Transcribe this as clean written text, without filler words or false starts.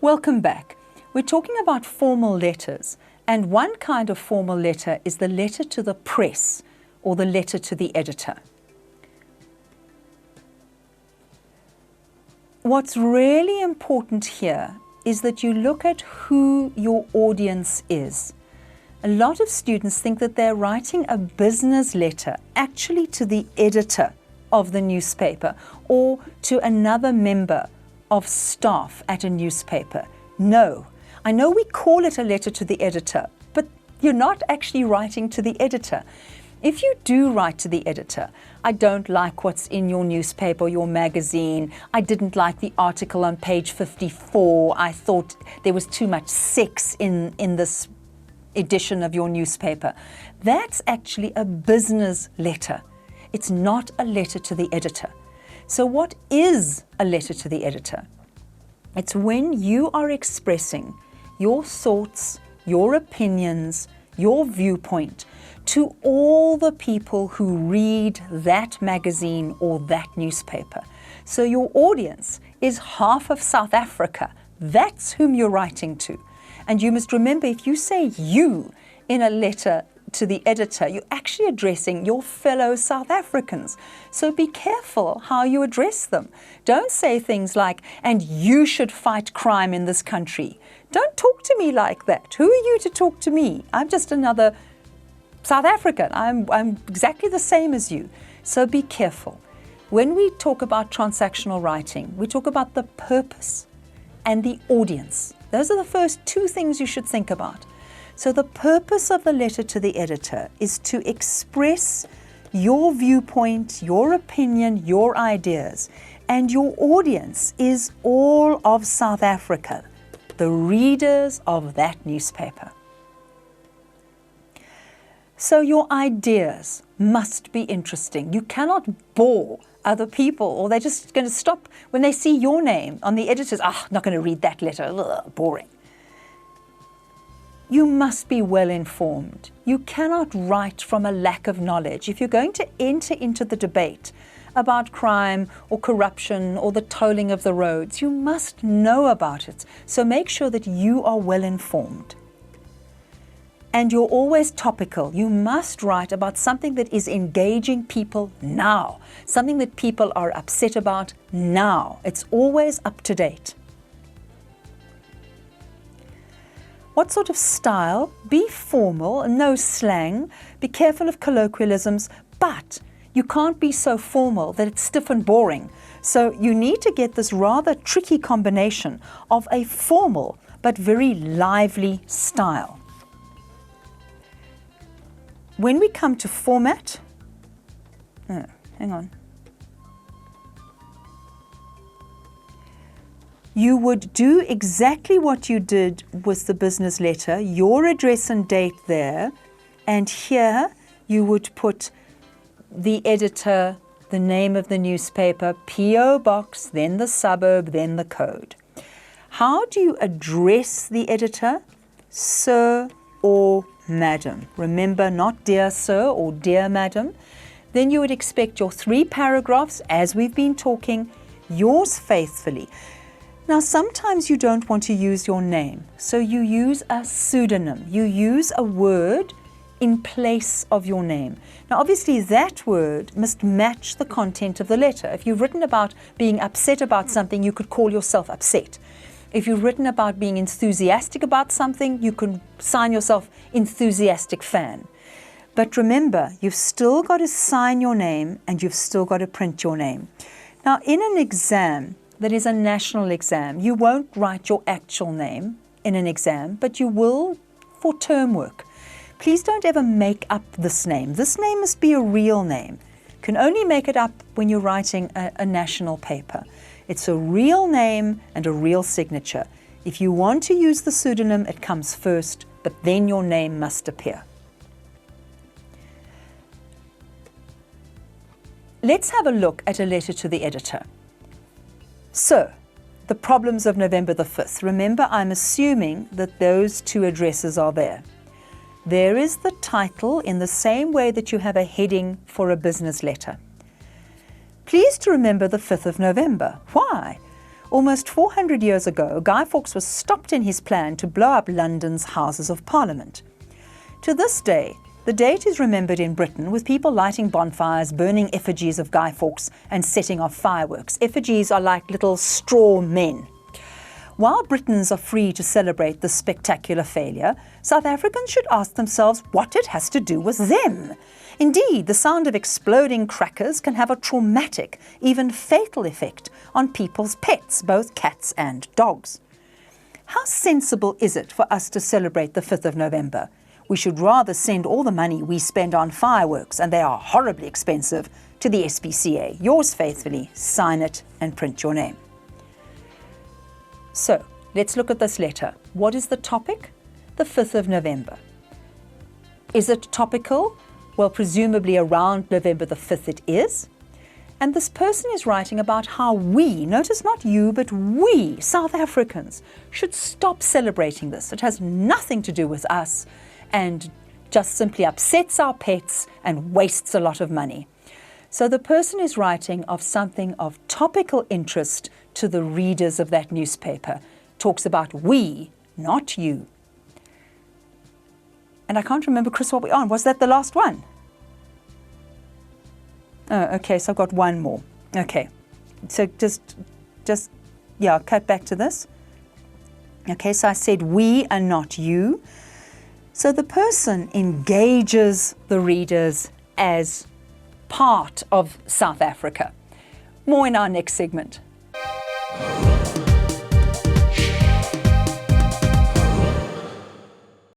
Welcome back. We're talking about formal letters, and one kind of formal letter is the letter to the press or the letter to the editor. What's really important here is that you look at who your audience is. A lot of students think that they're writing a business letter actually to the editor of the newspaper or to another member of staff at a newspaper. No, I know we call it a letter to the editor, but you're not actually writing to the editor. If you do write to the editor, I don't like what's in your newspaper, your magazine, I didn't like the article on page 54, I thought there was too much sex in this edition of your newspaper. That's actually a business letter. It's not a letter to the editor. So what is a letter to the editor? It's when you are expressing your thoughts, your opinions, your viewpoint to all the people who read that magazine or that newspaper. So your audience is half of South Africa. That's whom you're writing to. And you must remember, if you say you in a letter to the editor, you're actually addressing your fellow South Africans. So be careful how you address them. Don't say things like, and you should fight crime in this country. Don't talk to me like that. Who are you to talk to me? I'm just another South African. I'm exactly the same as you. So be careful. When we talk about transactional writing, we talk about the purpose and the audience. Those are the first two things you should think about. So the purpose of the letter to the editor is to express your viewpoint, your opinion, your ideas, and your audience is all of South Africa, the readers of that newspaper. So your ideas must be interesting. You cannot bore other people, or they're just going to stop when they see your name on the editor's. Not going to read that letter. Ugh, boring. You must be well informed. You cannot write from a lack of knowledge. If you're going to enter into the debate about crime or corruption or the tolling of the roads, you must know about it. So make sure that you are well informed. And you're always topical. You must write about something that is engaging people now, something that people are upset about now. It's always up to date. What sort of style? Be formal, no slang, be careful of colloquialisms, but you can't be so formal that it's stiff and boring. So you need to get this rather tricky combination of a formal but very lively style. When we come to format, hang on. You would do exactly what you did with the business letter, your address and date there, and here you would put the editor, the name of the newspaper, P.O. Box, then the suburb, then the code. How do you address the editor? Sir or Madam. Remember, not dear sir or dear madam. Then you would expect your 3 paragraphs, as we've been talking, yours faithfully. Now, sometimes you don't want to use your name, so you use a pseudonym. You use a word in place of your name. Now, obviously, that word must match the content of the letter. If you've written about being upset about something, you could call yourself upset. If you've written about being enthusiastic about something, you can sign yourself enthusiastic fan. But remember, you've still got to sign your name and you've still got to print your name. Now, in an exam that is a national exam, you won't write your actual name in an exam, but you will for term work. Please don't ever make up this name. This name must be a real name. You can only make it up when you're writing a national paper. It's a real name and a real signature. If you want to use the pseudonym, it comes first, but then your name must appear. Let's have a look at a letter to the editor. So, the problems of November the 5th. Remember, I'm assuming that those 2 addresses are there. There is the title in the same way that you have a heading for a business letter. Please to remember the 5th of November. Why? Almost 400 years ago, Guy Fawkes was stopped in his plan to blow up London's Houses of Parliament. To this day, the date is remembered in Britain with people lighting bonfires, burning effigies of Guy Fawkes and setting off fireworks. Effigies are like little straw men. While Britons are free to celebrate this spectacular failure, South Africans should ask themselves what it has to do with them. Indeed, the sound of exploding crackers can have a traumatic, even fatal effect on people's pets, both cats and dogs. How sensible is it for us to celebrate the 5th of November? We should rather send all the money we spend on fireworks, and they are horribly expensive, to the SPCA. Yours faithfully, sign it and print your name. So, let's look at this letter. What is the topic? The 5th of November. Is it topical? Well, presumably around November the 5th it is. And this person is writing about how we, notice not you, but we, South Africans, should stop celebrating this. It has nothing to do with us and just simply upsets our pets and wastes a lot of money. So the person is writing of something of topical interest to the readers of that newspaper. Talks about we, not you. And I can't remember, Chris, what we're on. Was that the last one? Oh, okay, so I've got one more. Okay, so just cut back to this. Okay, so I said we and not you. So the person engages the readers as part of South Africa. More in our next segment.